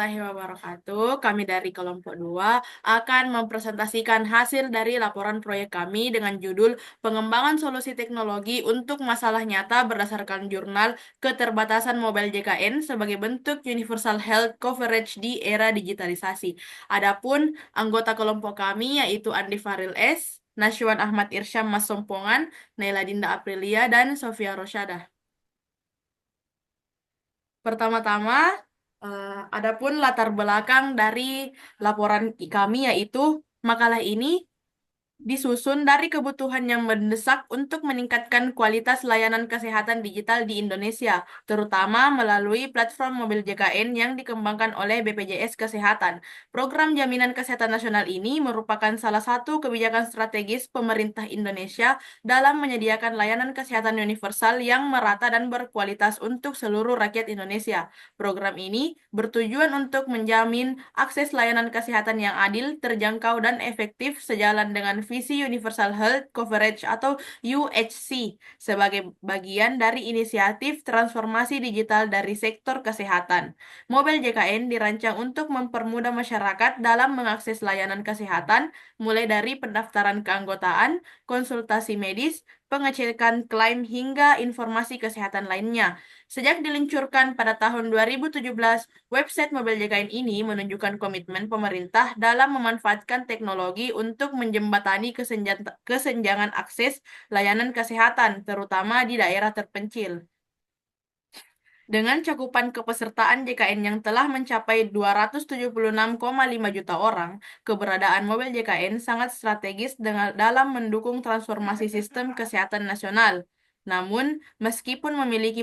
warahmatullahi wabarakatuh. Kami dari kelompok 2 akan mempresentasikan hasil dari laporan proyek kami dengan judul Pengembangan Solusi Teknologi untuk Masalah Nyata berdasarkan jurnal Keterbatasan Mobile JKN sebagai bentuk Universal Health Coverage di era digitalisasi. Adapun anggota kelompok kami yaitu Andi Faril S, Nashwan Ahmad Irsyam Mas Sompongan, Naila Dinda Aprilia, dan Sofia Rosyadah. Pertama-tama, adapun latar belakang dari laporan kami yaitu makalah ini disusun dari kebutuhan yang mendesak untuk meningkatkan kualitas layanan kesehatan digital di Indonesia, terutama melalui platform mobil JKN yang dikembangkan oleh BPJS Kesehatan. Program Jaminan Kesehatan Nasional ini merupakan salah satu kebijakan strategis pemerintah Indonesia dalam menyediakan layanan kesehatan universal yang merata dan berkualitas untuk seluruh rakyat Indonesia. Program ini bertujuan untuk menjamin akses layanan kesehatan yang adil, terjangkau, dan efektif sejalan dengan visi Universal Health Coverage atau UHC sebagai bagian dari inisiatif transformasi digital dari sektor kesehatan. Mobile JKN dirancang untuk mempermudah masyarakat dalam mengakses layanan kesehatan, mulai dari pendaftaran keanggotaan, konsultasi medis, pengecekan klaim, hingga informasi kesehatan lainnya. Sejak diluncurkan pada tahun 2017, website Mobile JKN ini menunjukkan komitmen pemerintah dalam memanfaatkan teknologi untuk menjembatani kesenjangan akses layanan kesehatan, terutama di daerah terpencil. Dengan cakupan kepesertaan JKN yang telah mencapai 276,5 juta orang, keberadaan mobil JKN sangat strategis dalam mendukung transformasi sistem kesehatan nasional. Namun, meskipun memiliki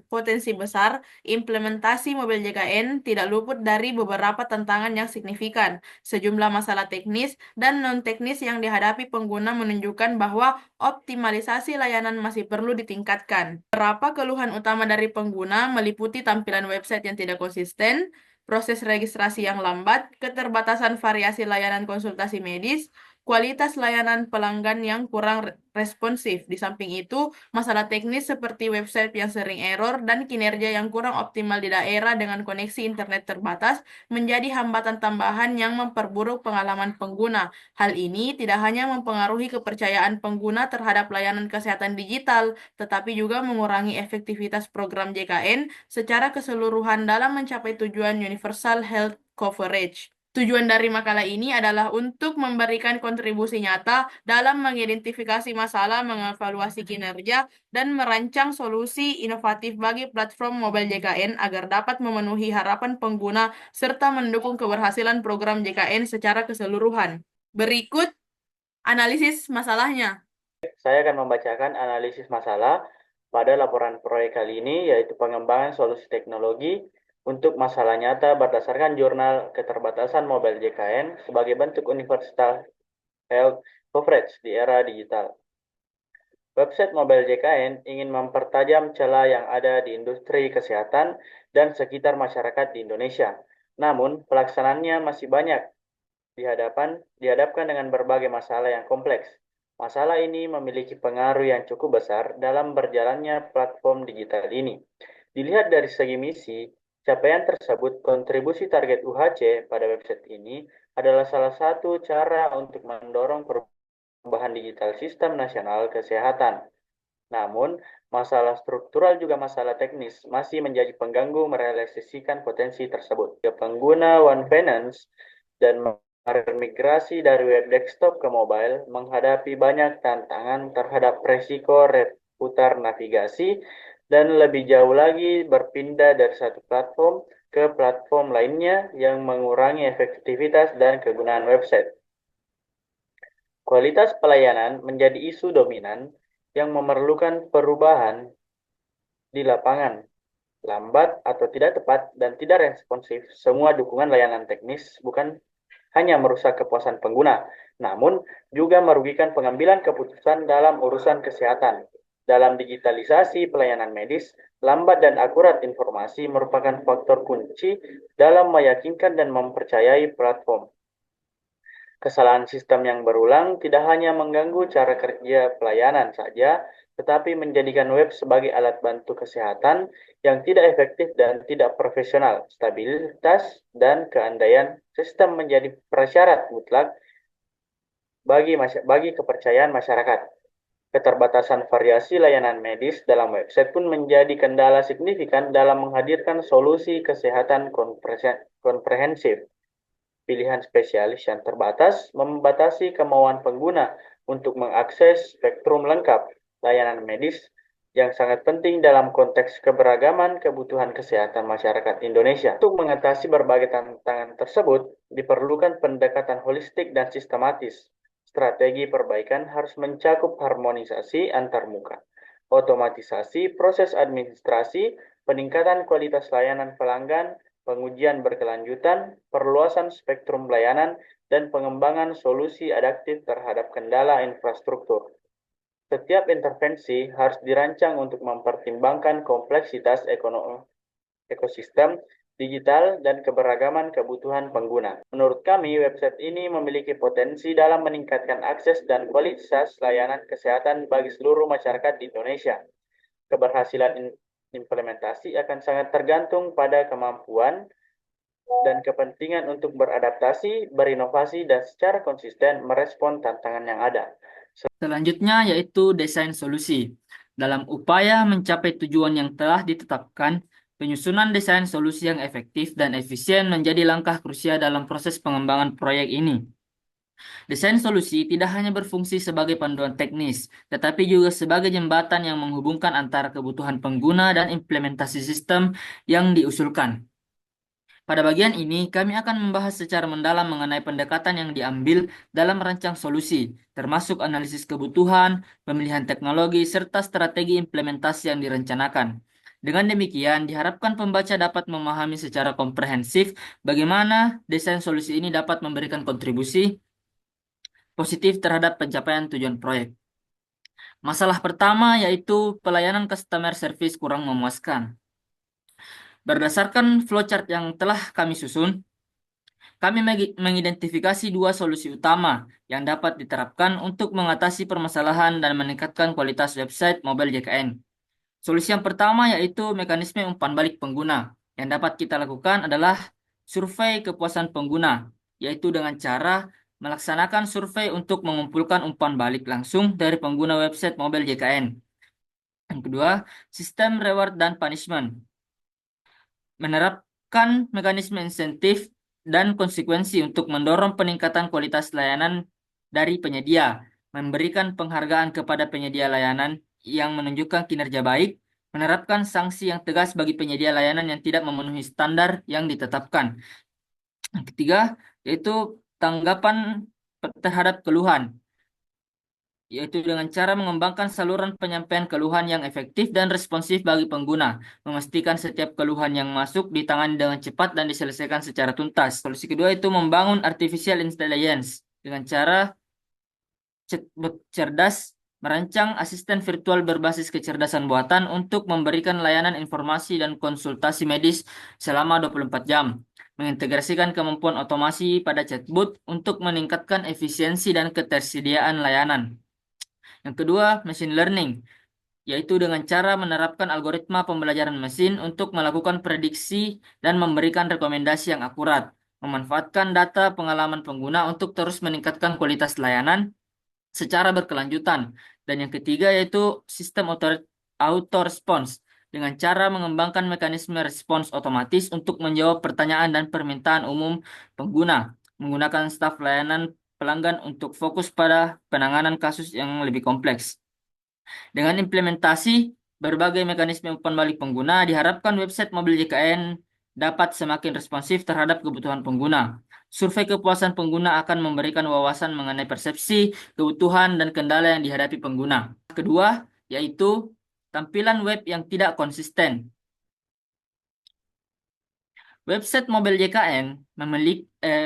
potensi besar, implementasi mobil JKN tidak luput dari beberapa tantangan yang signifikan. Sejumlah masalah teknis dan non-teknis yang dihadapi pengguna menunjukkan bahwa optimalisasi layanan masih perlu ditingkatkan. Beberapa keluhan utama dari pengguna meliputi tampilan website yang tidak konsisten, proses registrasi yang lambat, keterbatasan variasi layanan konsultasi medis, kualitas layanan pelanggan yang kurang responsif. Di samping itu, masalah teknis seperti website yang sering error dan kinerja yang kurang optimal di daerah dengan koneksi internet terbatas menjadi hambatan tambahan yang memperburuk pengalaman pengguna. Hal ini tidak hanya mempengaruhi kepercayaan pengguna terhadap layanan kesehatan digital, tetapi juga mengurangi efektivitas program JKN secara keseluruhan dalam mencapai tujuan Universal Health Coverage. Tujuan dari makalah ini adalah untuk memberikan kontribusi nyata dalam mengidentifikasi masalah, mengevaluasi kinerja, dan merancang solusi inovatif bagi platform mobile JKN agar dapat memenuhi harapan pengguna serta mendukung keberhasilan program JKN secara keseluruhan. Berikut analisis masalahnya. Saya akan membacakan analisis masalah pada laporan proyek kali ini, yaitu pengembangan solusi teknologi untuk masalah nyata berdasarkan jurnal Keterbatasan Mobile JKN sebagai bentuk universal health coverage di era digital. Website Mobile JKN ingin mempertajam celah yang ada di industri kesehatan dan sekitar masyarakat di Indonesia. Namun, pelaksanaannya masih banyak dihadapkan dengan berbagai masalah yang kompleks. Masalah ini memiliki pengaruh yang cukup besar dalam berjalannya platform digital ini. Dilihat dari segi misi, capaian tersebut kontribusi target UHC pada website ini adalah salah satu cara untuk mendorong perubahan digital sistem nasional kesehatan. Namun, masalah struktural juga masalah teknis masih menjadi pengganggu merealisasikan potensi tersebut. Pengguna One Finance dan migrasi dari web desktop ke mobile menghadapi banyak tantangan terhadap resiko reputar navigasi dan lebih jauh lagi berpindah dari satu platform ke platform lainnya yang mengurangi efektivitas dan kegunaan website. Kualitas pelayanan menjadi isu dominan yang memerlukan perubahan di lapangan. Lambat atau tidak tepat dan tidak responsif, semua dukungan layanan teknis bukan hanya merusak kepuasan pengguna, namun juga merugikan pengambilan keputusan dalam urusan kesehatan. Dalam digitalisasi pelayanan medis, lambat dan akurat informasi merupakan faktor kunci dalam meyakinkan dan mempercayai platform. Kesalahan sistem yang berulang tidak hanya mengganggu cara kerja pelayanan saja, tetapi menjadikan web sebagai alat bantu kesehatan yang tidak efektif dan tidak profesional. Stabilitas dan keandaian sistem menjadi prasyarat mutlak bagi kepercayaan masyarakat. Keterbatasan variasi layanan medis dalam website pun menjadi kendala signifikan dalam menghadirkan solusi kesehatan komprehensif. Pilihan spesialis yang terbatas membatasi kemauan pengguna untuk mengakses spektrum lengkap layanan medis yang sangat penting dalam konteks keberagaman kebutuhan kesehatan masyarakat Indonesia. Untuk mengatasi berbagai tantangan tersebut, diperlukan pendekatan holistik dan sistematis. Strategi perbaikan harus mencakup harmonisasi antar muka, otomatisasi proses administrasi, peningkatan kualitas layanan pelanggan, pengujian berkelanjutan, perluasan spektrum layanan, dan pengembangan solusi adaptif terhadap kendala infrastruktur. Setiap intervensi harus dirancang untuk mempertimbangkan kompleksitas ekosistem digital dan keberagaman kebutuhan pengguna. Menurut kami, website ini memiliki potensi dalam meningkatkan akses dan kualitas layanan kesehatan bagi seluruh masyarakat di Indonesia. Keberhasilan implementasi akan sangat tergantung pada kemampuan dan kepentingan untuk beradaptasi, berinovasi, dan secara konsisten merespon tantangan yang ada. Selanjutnya yaitu desain solusi. Dalam upaya mencapai tujuan yang telah ditetapkan, penyusunan desain solusi yang efektif dan efisien menjadi langkah krusial dalam proses pengembangan proyek ini. Desain solusi tidak hanya berfungsi sebagai panduan teknis, tetapi juga sebagai jembatan yang menghubungkan antara kebutuhan pengguna dan implementasi sistem yang diusulkan. Pada bagian ini, kami akan membahas secara mendalam mengenai pendekatan yang diambil dalam merancang solusi, termasuk analisis kebutuhan, pemilihan teknologi, serta strategi implementasi yang direncanakan. Dengan demikian, diharapkan pembaca dapat memahami secara komprehensif bagaimana desain solusi ini dapat memberikan kontribusi positif terhadap pencapaian tujuan proyek. Masalah pertama yaitu pelayanan customer service kurang memuaskan. Berdasarkan flowchart yang telah kami susun, kami mengidentifikasi dua solusi utama yang dapat diterapkan untuk mengatasi permasalahan dan meningkatkan kualitas website mobile JKN. Solusi yang pertama yaitu mekanisme umpan balik pengguna. Yang dapat kita lakukan adalah survei kepuasan pengguna, yaitu dengan cara melaksanakan survei untuk mengumpulkan umpan balik langsung dari pengguna website mobile JKN. Yang kedua, sistem reward dan punishment. Menerapkan mekanisme insentif dan konsekuensi untuk mendorong peningkatan kualitas layanan dari penyedia, memberikan penghargaan kepada penyedia layanan yang menunjukkan kinerja baik, menerapkan sanksi yang tegas bagi penyedia layanan yang tidak memenuhi standar yang ditetapkan. Yang ketiga, yaitu tanggapan terhadap keluhan, yaitu dengan cara mengembangkan saluran penyampaian keluhan yang efektif dan responsif bagi pengguna, memastikan setiap keluhan yang masuk ditangani dengan cepat dan diselesaikan secara tuntas. Solusi kedua itu membangun artificial intelligence dengan cara chatbot cerdas, merancang asisten virtual berbasis kecerdasan buatan untuk memberikan layanan informasi dan konsultasi medis selama 24 jam. Mengintegrasikan kemampuan otomasi pada chatbot untuk meningkatkan efisiensi dan ketersediaan layanan. Yang kedua, machine learning, yaitu dengan cara menerapkan algoritma pembelajaran mesin untuk melakukan prediksi dan memberikan rekomendasi yang akurat, memanfaatkan data pengalaman pengguna untuk terus meningkatkan kualitas layanan secara berkelanjutan. Dan yang ketiga yaitu sistem auto response, dengan cara mengembangkan mekanisme respons otomatis untuk menjawab pertanyaan dan permintaan umum pengguna, menggunakan staf layanan pelanggan untuk fokus pada penanganan kasus yang lebih kompleks. Dengan implementasi berbagai mekanisme umpan balik pengguna, diharapkan website mobil JKN dapat semakin responsif terhadap kebutuhan pengguna. Survei kepuasan pengguna akan memberikan wawasan mengenai persepsi, kebutuhan, dan kendala yang dihadapi pengguna. Kedua, yaitu tampilan web yang tidak konsisten. Website mobil JKN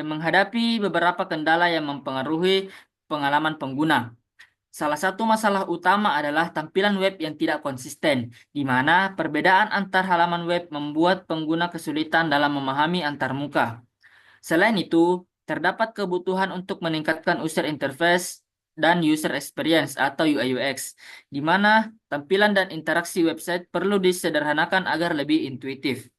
menghadapi beberapa kendala yang mempengaruhi pengalaman pengguna. Salah satu masalah utama adalah tampilan web yang tidak konsisten, di mana perbedaan antar halaman web membuat pengguna kesulitan dalam memahami antar muka. Selain itu, terdapat kebutuhan untuk meningkatkan user interface dan user experience atau UI UX, di mana tampilan dan interaksi website perlu disederhanakan agar lebih intuitif.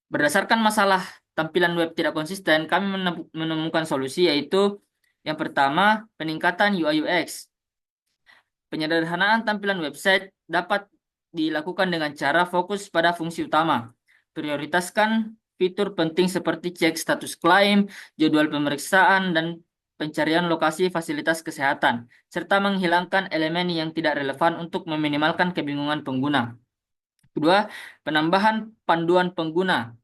Berdasarkan masalah tampilan web tidak konsisten, kami menemukan solusi, yaitu yang pertama, peningkatan UI UX. Penyederhanaan tampilan website dapat dilakukan dengan cara fokus pada fungsi utama. Prioritaskan fitur penting seperti cek status klaim, jadwal pemeriksaan, dan pencarian lokasi fasilitas kesehatan, serta menghilangkan elemen yang tidak relevan untuk meminimalkan kebingungan pengguna. Kedua, penambahan panduan pengguna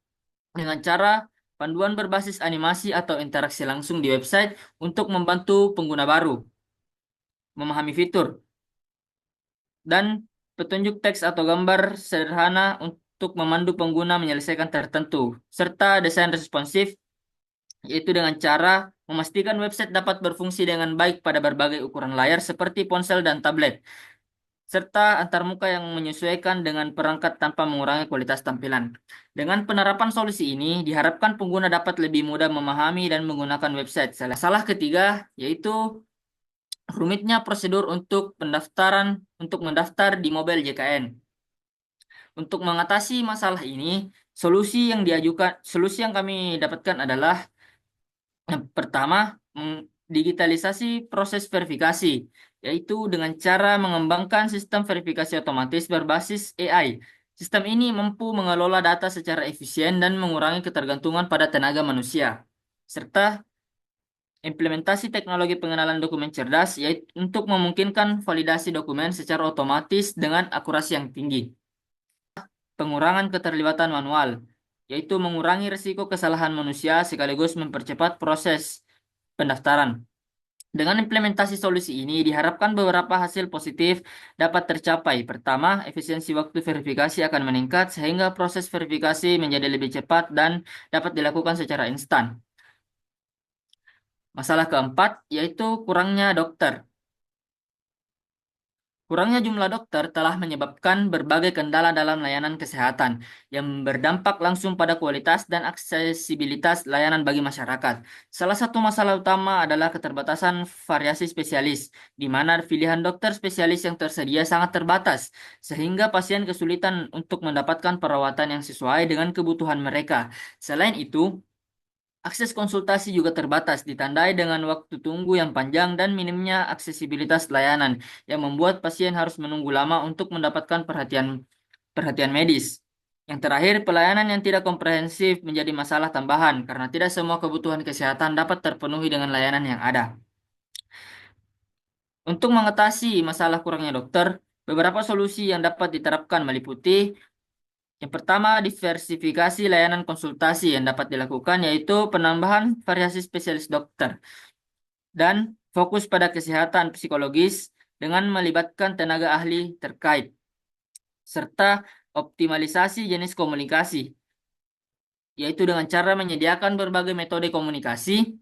dengan cara panduan berbasis animasi atau interaksi langsung di website untuk membantu pengguna baru memahami fitur, dan petunjuk teks atau gambar sederhana untuk memandu pengguna menyelesaikan tertentu, serta desain responsif, yaitu dengan cara memastikan website dapat berfungsi dengan baik pada berbagai ukuran layar seperti ponsel dan tablet, serta antarmuka yang menyesuaikan dengan perangkat tanpa mengurangi kualitas tampilan. Dengan penerapan solusi ini, diharapkan pengguna dapat lebih mudah memahami dan menggunakan website. Salah ketiga, yaitu rumitnya prosedur untuk mendaftar di mobile JKN. Untuk mengatasi masalah ini, solusi yang kami dapatkan adalah yang pertama, digitalisasi proses verifikasi, yaitu dengan cara mengembangkan sistem verifikasi otomatis berbasis AI. Sistem ini mampu mengelola data secara efisien dan mengurangi ketergantungan pada tenaga manusia, serta implementasi teknologi pengenalan dokumen cerdas, yaitu untuk memungkinkan validasi dokumen secara otomatis dengan akurasi yang tinggi. Pengurangan keterlibatan manual, yaitu mengurangi risiko kesalahan manusia sekaligus mempercepat proses pendaftaran. Dengan implementasi solusi ini, diharapkan beberapa hasil positif dapat tercapai. Pertama, efisiensi waktu verifikasi akan meningkat sehingga proses verifikasi menjadi lebih cepat dan dapat dilakukan secara instan. Masalah keempat, yaitu kurangnya dokter. Kurangnya jumlah dokter telah menyebabkan berbagai kendala dalam layanan kesehatan yang berdampak langsung pada kualitas dan aksesibilitas layanan bagi masyarakat. Salah satu masalah utama adalah keterbatasan variasi spesialis, di mana pilihan dokter spesialis yang tersedia sangat terbatas, sehingga pasien kesulitan untuk mendapatkan perawatan yang sesuai dengan kebutuhan mereka. Selain itu, akses konsultasi juga terbatas, ditandai dengan waktu tunggu yang panjang dan minimnya aksesibilitas layanan, yang membuat pasien harus menunggu lama untuk mendapatkan perhatian medis. Yang terakhir, pelayanan yang tidak komprehensif menjadi masalah tambahan, karena tidak semua kebutuhan kesehatan dapat terpenuhi dengan layanan yang ada. Untuk mengatasi masalah kurangnya dokter, beberapa solusi yang dapat diterapkan meliputi: yang pertama, diversifikasi layanan konsultasi yang dapat dilakukan, yaitu penambahan variasi spesialis dokter dan fokus pada kesehatan psikologis dengan melibatkan tenaga ahli terkait, serta optimalisasi jenis komunikasi, yaitu dengan cara menyediakan berbagai metode komunikasi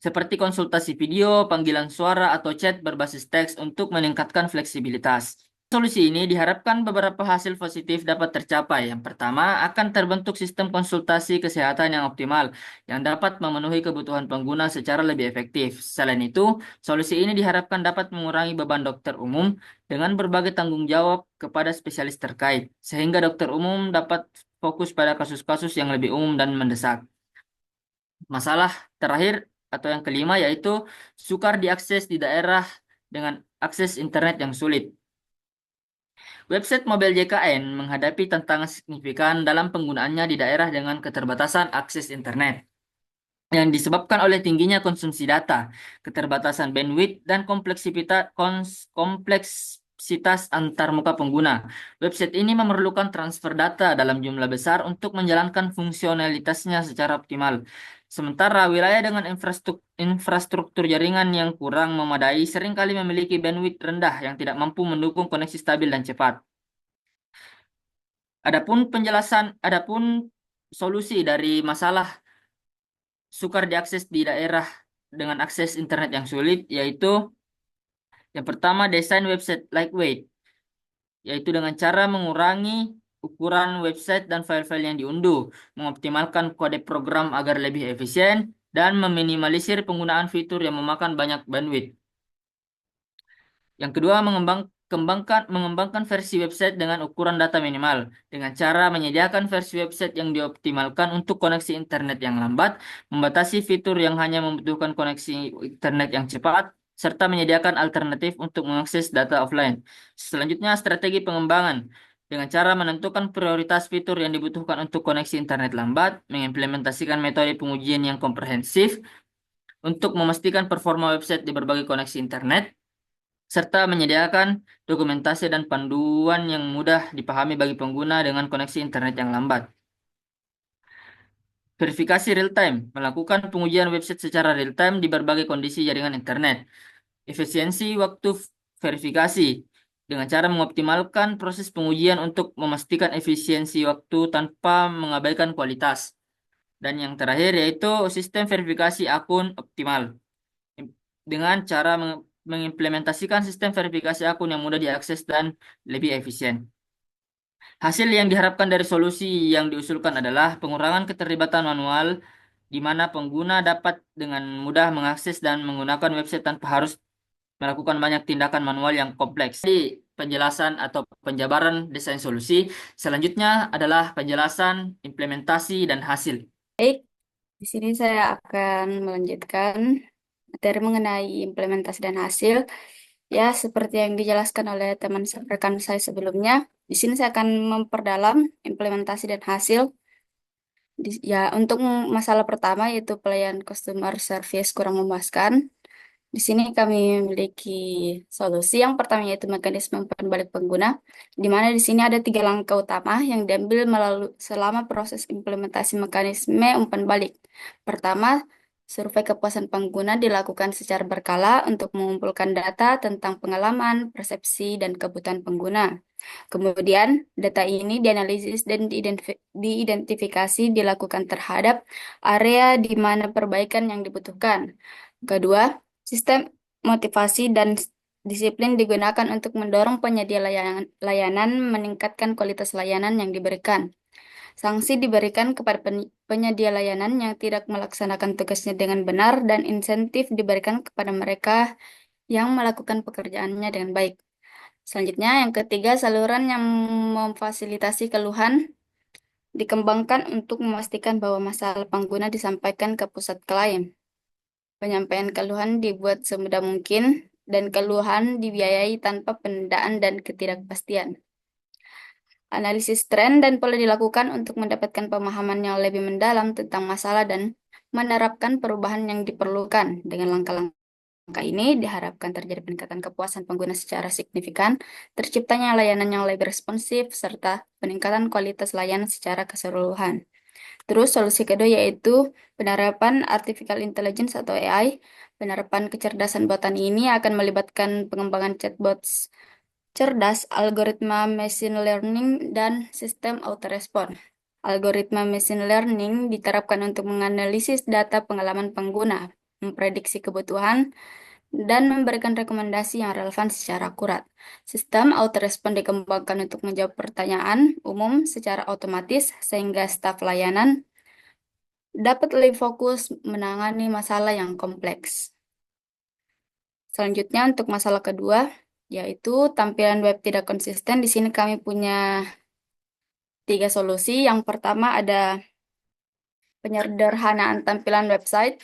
seperti konsultasi video, panggilan suara, atau chat berbasis teks untuk meningkatkan fleksibilitas. Solusi ini diharapkan beberapa hasil positif dapat tercapai. Yang pertama, akan terbentuk sistem konsultasi kesehatan yang optimal, yang dapat memenuhi kebutuhan pengguna secara lebih efektif. Selain itu, solusi ini diharapkan dapat mengurangi beban dokter umum dengan berbagai tanggung jawab kepada spesialis terkait, sehingga dokter umum dapat fokus pada kasus-kasus yang lebih umum dan mendesak. Masalah terakhir atau yang kelima, yaitu sukar diakses di daerah dengan akses internet yang sulit. Website mobile JKN menghadapi tantangan signifikan dalam penggunaannya di daerah dengan keterbatasan akses internet yang disebabkan oleh tingginya konsumsi data, keterbatasan bandwidth, dan kompleksitas antarmuka pengguna. Website ini memerlukan transfer data dalam jumlah besar untuk menjalankan fungsionalitasnya secara optimal. Sementara wilayah dengan infrastruktur jaringan yang kurang memadai seringkali memiliki bandwidth rendah yang tidak mampu mendukung koneksi stabil dan cepat. Adapun solusi dari masalah sukar diakses di daerah dengan akses internet yang sulit, yaitu yang pertama, desain website lightweight, yaitu dengan cara mengurangi ukuran website dan file-file yang diunduh, mengoptimalkan kode program agar lebih efisien, dan meminimalisir penggunaan fitur yang memakan banyak bandwidth. Yang kedua, mengembangkan versi website dengan ukuran data minimal dengan cara menyediakan versi website yang dioptimalkan untuk koneksi internet yang lambat, membatasi fitur yang hanya membutuhkan koneksi internet yang cepat, serta menyediakan alternatif untuk mengakses data offline. Selanjutnya, strategi pengembangan dengan cara menentukan prioritas fitur yang dibutuhkan untuk koneksi internet lambat, mengimplementasikan metode pengujian yang komprehensif untuk memastikan performa website di berbagai koneksi internet, serta menyediakan dokumentasi dan panduan yang mudah dipahami bagi pengguna dengan koneksi internet yang lambat. Verifikasi real-time, melakukan pengujian website secara real-time di berbagai kondisi jaringan internet. Efisiensi waktu verifikasi, dengan cara mengoptimalkan proses pengujian untuk memastikan efisiensi waktu tanpa mengabaikan kualitas. Dan yang terakhir yaitu sistem verifikasi akun optimal, dengan cara mengimplementasikan sistem verifikasi akun yang mudah diakses dan lebih efisien. Hasil yang diharapkan dari solusi yang diusulkan adalah pengurangan keterlibatan manual, di mana pengguna dapat dengan mudah mengakses dan menggunakan website tanpa harus melakukan banyak tindakan manual yang kompleks. Jadi, penjelasan atau penjabaran desain solusi. Selanjutnya adalah penjelasan implementasi dan hasil. Baik, di sini saya akan melanjutkan materi mengenai implementasi dan hasil. Ya, seperti yang dijelaskan oleh teman rekan saya sebelumnya, di sini saya akan memperdalam implementasi dan hasil. Ya, untuk masalah pertama yaitu pelayanan customer service kurang memuaskan. Di sini kami memiliki solusi. Yang pertama yaitu mekanisme umpan balik pengguna, di mana di sini ada 3 langkah utama yang diambil melalui selama proses implementasi mekanisme umpan balik. Pertama, survei kepuasan pengguna dilakukan secara berkala untuk mengumpulkan data tentang pengalaman, persepsi, dan kebutuhan pengguna. Kemudian, data ini dianalisis dan diidentifikasi dilakukan terhadap area di mana perbaikan yang dibutuhkan. Kedua, sistem motivasi dan disiplin digunakan untuk mendorong penyedia layanan meningkatkan kualitas layanan yang diberikan. Sanksi diberikan kepada penyedia layanan yang tidak melaksanakan tugasnya dengan benar dan insentif diberikan kepada mereka yang melakukan pekerjaannya dengan baik. Selanjutnya, yang ketiga, saluran yang memfasilitasi keluhan dikembangkan untuk memastikan bahwa masalah pengguna disampaikan ke pusat klaim. Penyampaian keluhan dibuat semudah mungkin dan keluhan dibiayai tanpa penundaan dan ketidakpastian. Analisis tren dan pola dilakukan untuk mendapatkan pemahaman yang lebih mendalam tentang masalah dan menerapkan perubahan yang diperlukan. Dengan langkah-langkah ini diharapkan terjadi peningkatan kepuasan pengguna secara signifikan, terciptanya layanan yang lebih responsif, serta peningkatan kualitas layanan secara keseluruhan. Terus solusi kedua yaitu penerapan artificial intelligence atau AI. Penerapan kecerdasan buatan ini akan melibatkan pengembangan chatbots cerdas, algoritma machine learning, dan sistem autorespon. Algoritma machine learning diterapkan untuk menganalisis data pengalaman pengguna, memprediksi kebutuhan, dan memberikan rekomendasi yang relevan secara akurat. Sistem autorespon dikembangkan untuk menjawab pertanyaan umum secara otomatis sehingga staf layanan dapat lebih fokus menangani masalah yang kompleks. Selanjutnya untuk masalah kedua, yaitu tampilan web tidak konsisten. Di sini kami punya 3 solusi. Yang pertama ada penyederhanaan tampilan website.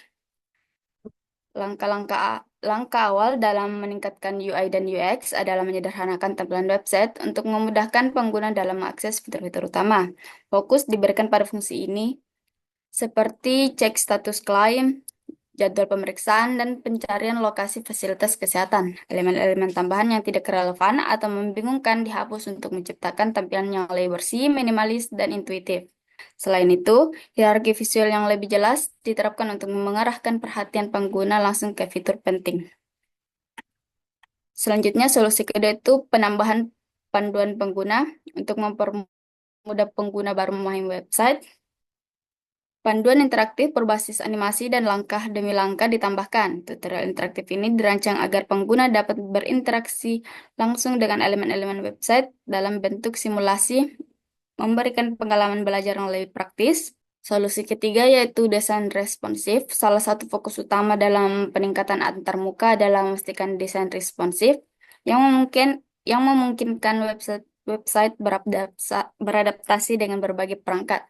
Langkah awal dalam meningkatkan UI dan UX adalah menyederhanakan tampilan website untuk memudahkan pengguna dalam mengakses fitur-fitur utama. Fokus diberikan pada fungsi ini, seperti cek status klaim, jadwal pemeriksaan, dan pencarian lokasi fasilitas kesehatan. Elemen-elemen tambahan yang tidak relevan atau membingungkan dihapus untuk menciptakan tampilan yang lebih bersih, minimalis, dan intuitif. Selain itu, hierarki visual yang lebih jelas diterapkan untuk mengarahkan perhatian pengguna langsung ke fitur penting. Selanjutnya, solusi kedua itu penambahan panduan pengguna untuk mempermudah pengguna baru memahami website. Panduan interaktif berbasis animasi dan langkah demi langkah ditambahkan. Tutorial interaktif ini dirancang agar pengguna dapat berinteraksi langsung dengan elemen-elemen website dalam bentuk simulasi memberikan pengalaman belajar yang lebih praktis. Solusi ketiga yaitu desain responsif. Salah satu fokus utama dalam peningkatan antarmuka adalah memastikan desain responsif yang memungkinkan website beradaptasi dengan berbagai perangkat.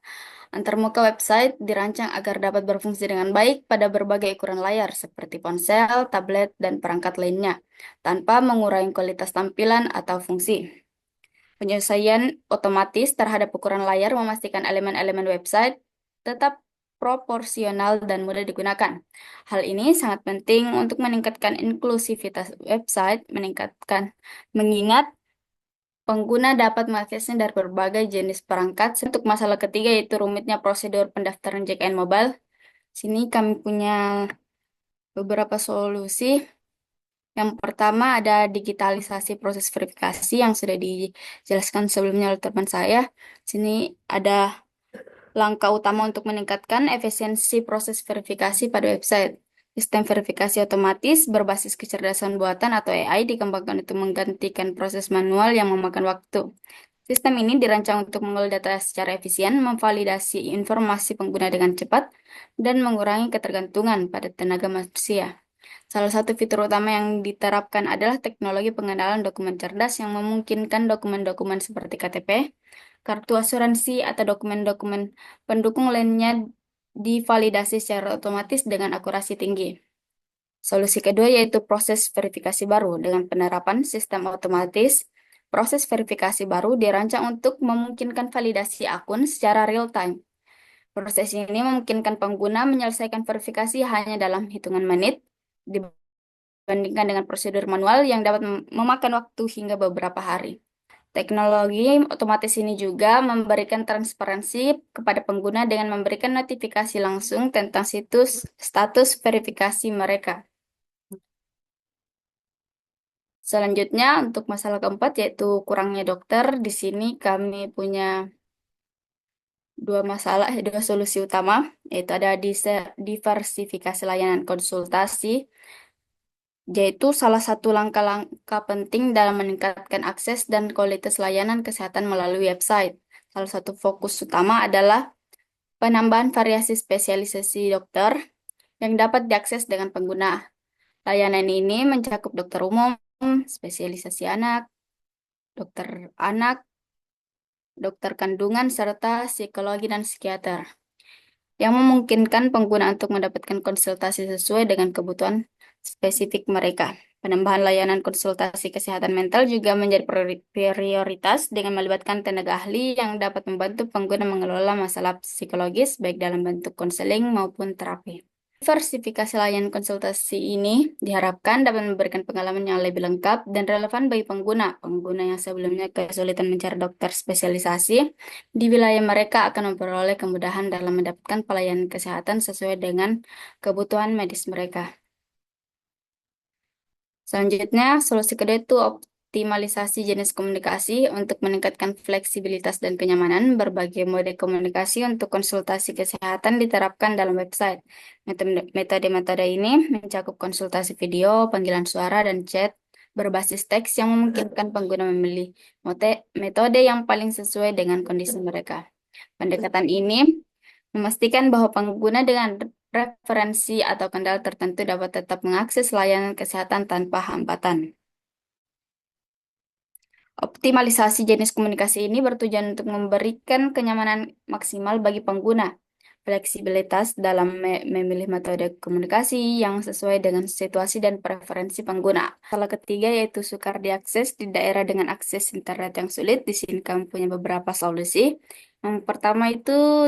Antarmuka website dirancang agar dapat berfungsi dengan baik pada berbagai ukuran layar seperti ponsel, tablet, dan perangkat lainnya, tanpa mengurangi kualitas tampilan atau fungsi. Penyesuaian otomatis terhadap ukuran layar memastikan elemen-elemen website tetap proporsional dan mudah digunakan. Hal ini sangat penting untuk meningkatkan inklusivitas website, mengingat pengguna dapat mengaksesnya dari berbagai jenis perangkat. Untuk masalah ketiga yaitu rumitnya prosedur pendaftaran JKN Mobile. Sini kami punya beberapa solusi. Yang pertama ada digitalisasi proses verifikasi yang sudah dijelaskan sebelumnya oleh teman saya. Sini ada langkah utama untuk meningkatkan efisiensi proses verifikasi pada website. Sistem verifikasi otomatis berbasis kecerdasan buatan atau AI dikembangkan untuk menggantikan proses manual yang memakan waktu. Sistem ini dirancang untuk mengolah data secara efisien, memvalidasi informasi pengguna dengan cepat, dan mengurangi ketergantungan pada tenaga manusia. Salah satu fitur utama yang diterapkan adalah teknologi pengenalan dokumen cerdas yang memungkinkan dokumen-dokumen seperti KTP, kartu asuransi, atau dokumen-dokumen pendukung lainnya divalidasi secara otomatis dengan akurasi tinggi. Solusi kedua yaitu proses verifikasi baru. Dengan penerapan sistem otomatis, proses verifikasi baru dirancang untuk memungkinkan validasi akun secara real-time. Proses ini memungkinkan pengguna menyelesaikan verifikasi hanya dalam hitungan menit, dibandingkan dengan prosedur manual yang dapat memakan waktu hingga beberapa hari. Teknologi otomatis ini juga memberikan transparansi kepada pengguna dengan memberikan notifikasi langsung tentang status verifikasi mereka. Selanjutnya, untuk masalah keempat yaitu kurangnya dokter. Di sini kami punya dua solusi utama, yaitu ada diversifikasi layanan konsultasi, yaitu salah satu langkah penting dalam meningkatkan akses dan kualitas layanan kesehatan melalui website. Salah satu fokus utama adalah penambahan variasi spesialisasi dokter yang dapat diakses dengan pengguna. Layanan ini mencakup dokter umum, spesialisasi anak, dokter kandungan, serta psikologi dan psikiater, yang memungkinkan pengguna untuk mendapatkan konsultasi sesuai dengan kebutuhan spesifik mereka. Penambahan layanan konsultasi kesehatan mental juga menjadi prioritas dengan melibatkan tenaga ahli yang dapat membantu pengguna mengelola masalah psikologis baik dalam bentuk konseling maupun terapi. Diversifikasi layanan konsultasi ini diharapkan dapat memberikan pengalaman yang lebih lengkap dan relevan bagi pengguna. Pengguna yang sebelumnya kesulitan mencari dokter spesialisasi di wilayah mereka akan memperoleh kemudahan dalam mendapatkan pelayanan kesehatan sesuai dengan kebutuhan medis mereka. Selanjutnya, solusi kedua itu optimalisasi jenis komunikasi untuk meningkatkan fleksibilitas dan kenyamanan. Berbagai mode komunikasi untuk konsultasi kesehatan diterapkan dalam website. Metode-metode ini mencakup konsultasi video, panggilan suara, dan chat berbasis teks yang memungkinkan pengguna memilih metode yang paling sesuai dengan kondisi mereka. Pendekatan ini memastikan bahwa pengguna dengan referensi atau kendala tertentu dapat tetap mengakses layanan kesehatan tanpa hambatan. Optimalisasi jenis komunikasi ini bertujuan untuk memberikan kenyamanan maksimal bagi pengguna, fleksibilitas dalam memilih metode komunikasi yang sesuai dengan situasi dan preferensi pengguna. Salah ketiga yaitu sukar diakses di daerah dengan akses internet yang sulit. Di sini kami punya beberapa solusi. Yang pertama itu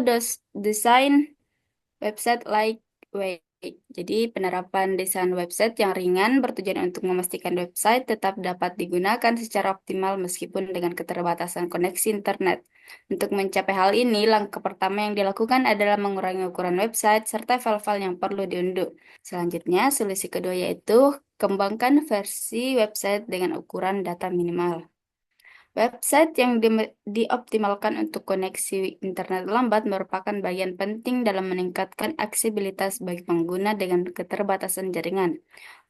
desain website lightweight. Jadi penerapan desain website yang ringan bertujuan untuk memastikan website tetap dapat digunakan secara optimal meskipun dengan keterbatasan koneksi internet. Untuk mencapai hal ini, langkah pertama yang dilakukan adalah mengurangi ukuran website serta file-file yang perlu diunduh. Selanjutnya, solusi kedua yaitu kembangkan versi website dengan ukuran data minimal. Website yang dioptimalkan untuk koneksi internet lambat merupakan bagian penting dalam meningkatkan aksesibilitas bagi pengguna dengan keterbatasan jaringan.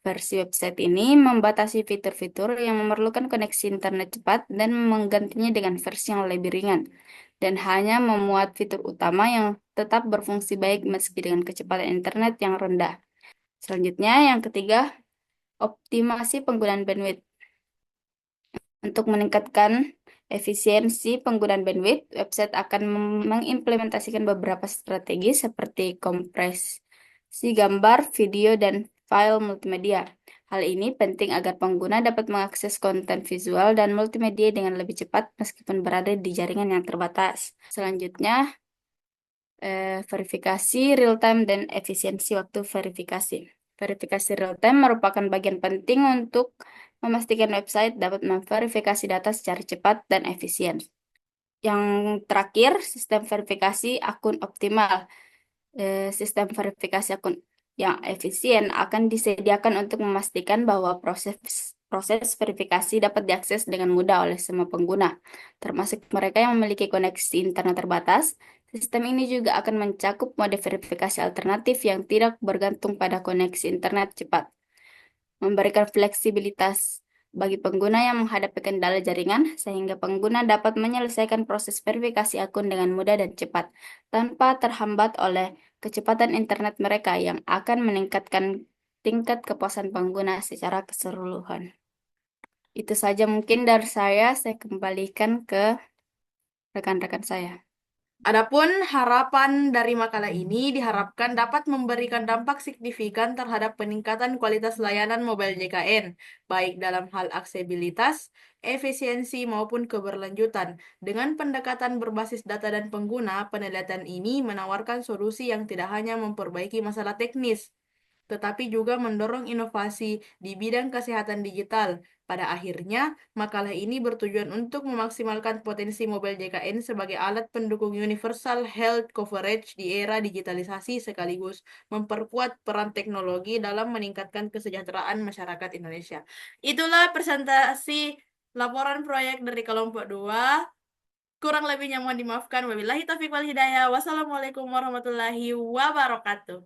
Versi website ini membatasi fitur-fitur yang memerlukan koneksi internet cepat dan menggantinya dengan versi yang lebih ringan. dan hanya memuat fitur utama yang tetap berfungsi baik meski dengan kecepatan internet yang rendah. Selanjutnya, yang ketiga, optimasi penggunaan bandwidth. Untuk meningkatkan efisiensi penggunaan bandwidth, website akan mengimplementasikan beberapa strategi seperti kompresi gambar, video, dan file multimedia. Hal ini penting agar pengguna dapat mengakses konten visual dan multimedia dengan lebih cepat meskipun berada di jaringan yang terbatas. Selanjutnya, verifikasi real-time dan efisiensi waktu verifikasi. Verifikasi real-time merupakan bagian penting untuk memastikan website dapat memverifikasi data secara cepat dan efisien. Yang terakhir, sistem verifikasi akun optimal. Sistem verifikasi akun yang efisien akan disediakan untuk memastikan bahwa proses verifikasi dapat diakses dengan mudah oleh semua pengguna, termasuk mereka yang memiliki koneksi internet terbatas. Sistem ini juga akan mencakup mode verifikasi alternatif yang tidak bergantung pada koneksi internet cepat, memberikan fleksibilitas bagi pengguna yang menghadapi kendala jaringan, sehingga pengguna dapat menyelesaikan proses verifikasi akun dengan mudah dan cepat, tanpa terhambat oleh kecepatan internet mereka yang akan meningkatkan tingkat kepuasan pengguna secara keseluruhan. Itu saja mungkin dari saya kembalikan ke rekan-rekan saya. Adapun harapan dari makalah ini diharapkan dapat memberikan dampak signifikan terhadap peningkatan kualitas layanan mobile JKN, baik dalam hal aksesibilitas, efisiensi, maupun keberlanjutan. Dengan pendekatan berbasis data dan pengguna, penelitian ini menawarkan solusi yang tidak hanya memperbaiki masalah teknis, tetapi juga mendorong inovasi di bidang kesehatan digital. Pada akhirnya, makalah ini bertujuan untuk memaksimalkan potensi mobile JKN sebagai alat pendukung universal health coverage di era digitalisasi sekaligus memperkuat peran teknologi dalam meningkatkan kesejahteraan masyarakat Indonesia. Itulah presentasi laporan proyek dari kelompok 2. Kurang lebihnya mohon dimaafkan. Wabillahi taufiq wal hidayah. Wassalamualaikum warahmatullahi wabarakatuh.